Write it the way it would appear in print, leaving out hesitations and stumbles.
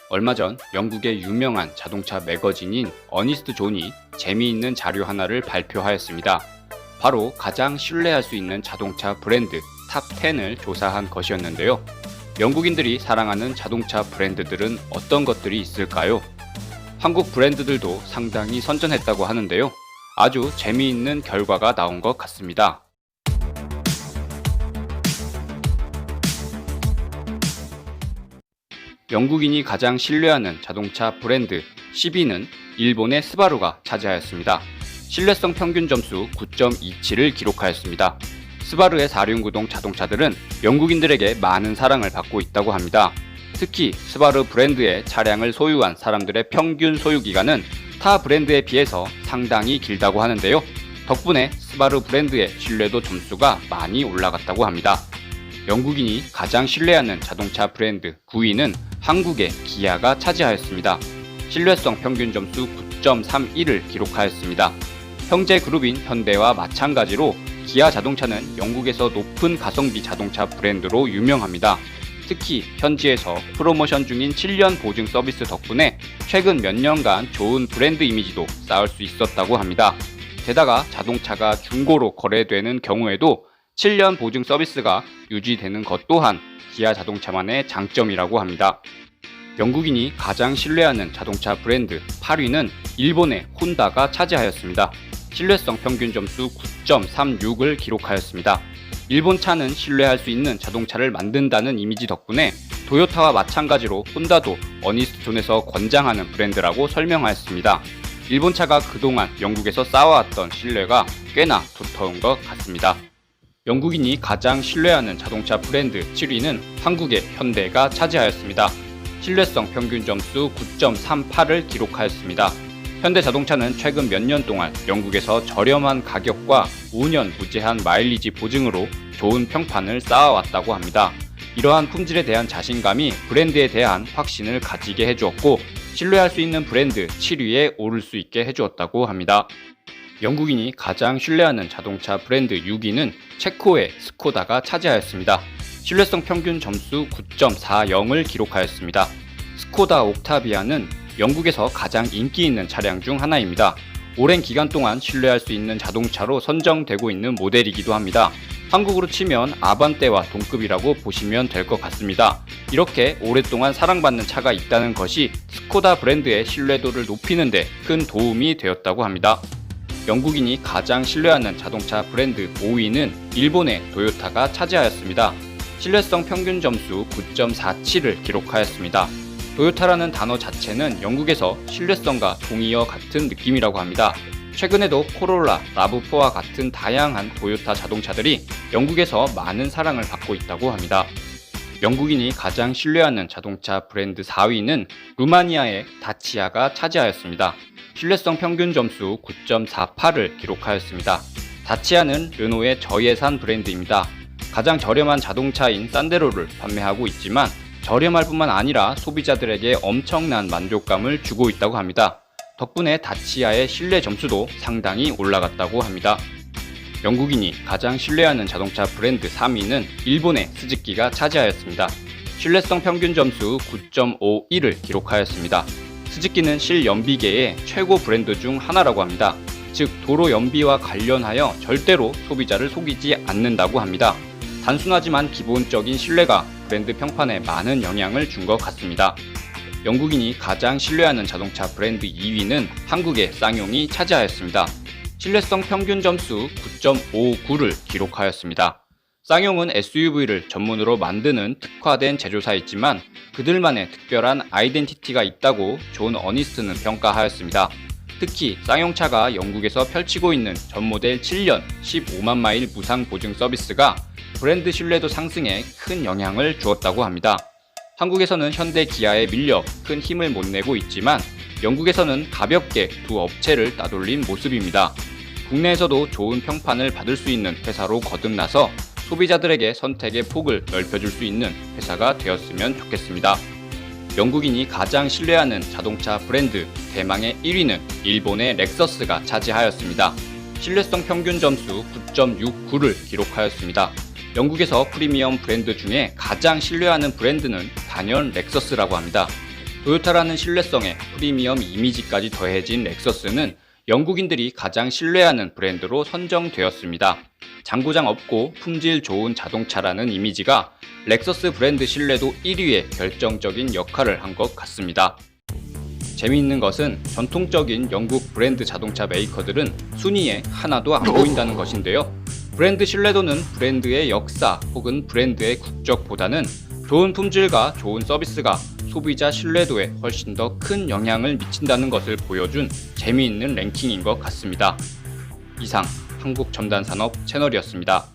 얼마 전 영국의 유명한 자동차 매거진인 어니스트 존이 재미있는 자료 하나를 발표하였습니다. 바로 가장 신뢰할 수 있는 자동차 브랜드 탑 10을 조사한 것이었는데요. 영국인들이 사랑하는 자동차 브랜드들은 어떤 것들이 있을까요? 한국 브랜드들도 상당히 선전했다고 하는데요. 아주 재미있는 결과가 나온 것 같습니다. 영국인이 가장 신뢰하는 자동차 브랜드 10위는 일본의 스바루가 차지하였습니다. 신뢰성 평균 점수 9.27을 기록하였습니다. 스바루의 4륜구동 자동차들은 영국인들에게 많은 사랑을 받고 있다고 합니다. 특히 스바루 브랜드의 차량을 소유한 사람들의 평균 소유기간은 타 브랜드에 비해서 상당히 길다고 하는데요. 덕분에 스바루 브랜드의 신뢰도 점수가 많이 올라갔다고 합니다. 영국인이 가장 신뢰하는 자동차 브랜드 9위는 한국의 기아가 차지하였습니다. 신뢰성 평균 점수 9.31을 기록하였습니다. 형제 그룹인 현대와 마찬가지로 기아 자동차는 영국에서 높은 가성비 자동차 브랜드로 유명합니다. 특히 현지에서 프로모션 중인 7년 보증 서비스 덕분에 최근 몇 년간 좋은 브랜드 이미지도 쌓을 수 있었다고 합니다. 게다가 자동차가 중고로 거래되는 경우에도 7년 보증 서비스가 유지되는 것 또한 기아 자동차만의 장점이라고 합니다. 영국인이 가장 신뢰하는 자동차 브랜드 8위는 일본의 혼다가 차지하였습니다. 신뢰성 평균 점수 9.36을 기록하였습니다. 일본 차는 신뢰할 수 있는 자동차를 만든다는 이미지 덕분에 도요타와 마찬가지로 혼다도 어니스트 존에서 권장하는 브랜드라고 설명하였습니다. 일본 차가 그동안 영국에서 쌓아왔던 신뢰가 꽤나 두터운 것 같습니다. 영국인이 가장 신뢰하는 자동차 브랜드 7위는 한국의 현대가 차지하였습니다. 신뢰성 평균 점수 9.38을 기록하였습니다. 현대자동차는 최근 몇 년 동안 영국에서 저렴한 가격과 5년 무제한 마일리지 보증으로 좋은 평판을 쌓아왔다고 합니다. 이러한 품질에 대한 자신감이 브랜드에 대한 확신을 가지게 해주었고 신뢰할 수 있는 브랜드 7위에 오를 수 있게 해주었다고 합니다. 영국인이 가장 신뢰하는 자동차 브랜드 6위는 체코의 스코다가 차지하였습니다. 신뢰성 평균 점수 9.40을 기록하였습니다. 스코다 옥타비아는 영국에서 가장 인기 있는 차량 중 하나입니다. 오랜 기간 동안 신뢰할 수 있는 자동차로 선정되고 있는 모델이기도 합니다. 한국으로 치면 아반떼와 동급이라고 보시면 될 것 같습니다. 이렇게 오랫동안 사랑받는 차가 있다는 것이 스코다 브랜드의 신뢰도를 높이는 데 큰 도움이 되었다고 합니다. 영국인이 가장 신뢰하는 자동차 브랜드 5위는 일본의 도요타가 차지하였습니다. 신뢰성 평균 점수 9.47을 기록하였습니다. 도요타라는 단어 자체는 영국에서 신뢰성과 동의어 같은 느낌이라고 합니다. 최근에도 코롤라, 라브4와 같은 다양한 도요타 자동차들이 영국에서 많은 사랑을 받고 있다고 합니다. 영국인이 가장 신뢰하는 자동차 브랜드 4위는 루마니아의 다치아가 차지하였습니다. 신뢰성 평균 점수 9.48을 기록하였습니다. 다치아는 르노의 저예산 브랜드입니다. 가장 저렴한 자동차인 산데로를 판매하고 있지만 저렴할 뿐만 아니라 소비자들에게 엄청난 만족감을 주고 있다고 합니다. 덕분에 다치아의 신뢰 점수도 상당히 올라갔다고 합니다. 영국인이 가장 신뢰하는 자동차 브랜드 3위는 일본의 스즈키가 차지하였습니다. 신뢰성 평균 점수 9.51을 기록하였습니다. 스즈키는 실연비계의 최고 브랜드 중 하나라고 합니다. 즉 도로 연비와 관련하여 절대로 소비자를 속이지 않는다고 합니다. 단순하지만 기본적인 신뢰가 브랜드 평판에 많은 영향을 준 것 같습니다. 영국인이 가장 신뢰하는 자동차 브랜드 2위는 한국의 쌍용이 차지하였습니다. 신뢰성 평균 점수 9.59를 기록하였습니다. 쌍용은 SUV를 전문으로 만드는 특화된 제조사이지만 그들만의 특별한 아이덴티티가 있다고 존 어니스트는 평가하였습니다. 특히 쌍용차가 영국에서 펼치고 있는 전 모델 7년 15만 마일 무상 보증 서비스가 브랜드 신뢰도 상승에 큰 영향을 주었다고 합니다. 한국에서는 현대 기아에 밀려 큰 힘을 못 내고 있지만 영국에서는 가볍게 두 업체를 따돌린 모습입니다. 국내에서도 좋은 평판을 받을 수 있는 회사로 거듭나서 소비자들에게 선택의 폭을 넓혀줄 수 있는 회사가 되었으면 좋겠습니다. 영국인이 가장 신뢰하는 자동차 브랜드 대망의 1위는 일본의 렉서스가 차지하였습니다. 신뢰성 평균 점수 9.69를 기록하였습니다. 영국에서 프리미엄 브랜드 중에 가장 신뢰하는 브랜드는 단연 렉서스라고 합니다. 토요타라는 신뢰성에 프리미엄 이미지까지 더해진 렉서스는 영국인들이 가장 신뢰하는 브랜드로 선정되었습니다. 장고장 없고 품질 좋은 자동차라는 이미지가 렉서스 브랜드 신뢰도 1위에 결정적인 역할을 한 것 같습니다. 재미있는 것은 전통적인 영국 브랜드 자동차 메이커들은 순위에 하나도 안 보인다는 것인데요. 브랜드 신뢰도는 브랜드의 역사 혹은 브랜드의 국적보다는 좋은 품질과 좋은 서비스가 소비자 신뢰도에 훨씬 더 큰 영향을 미친다는 것을 보여준 재미있는 랭킹인 것 같습니다. 이상 한국첨단산업 채널이었습니다.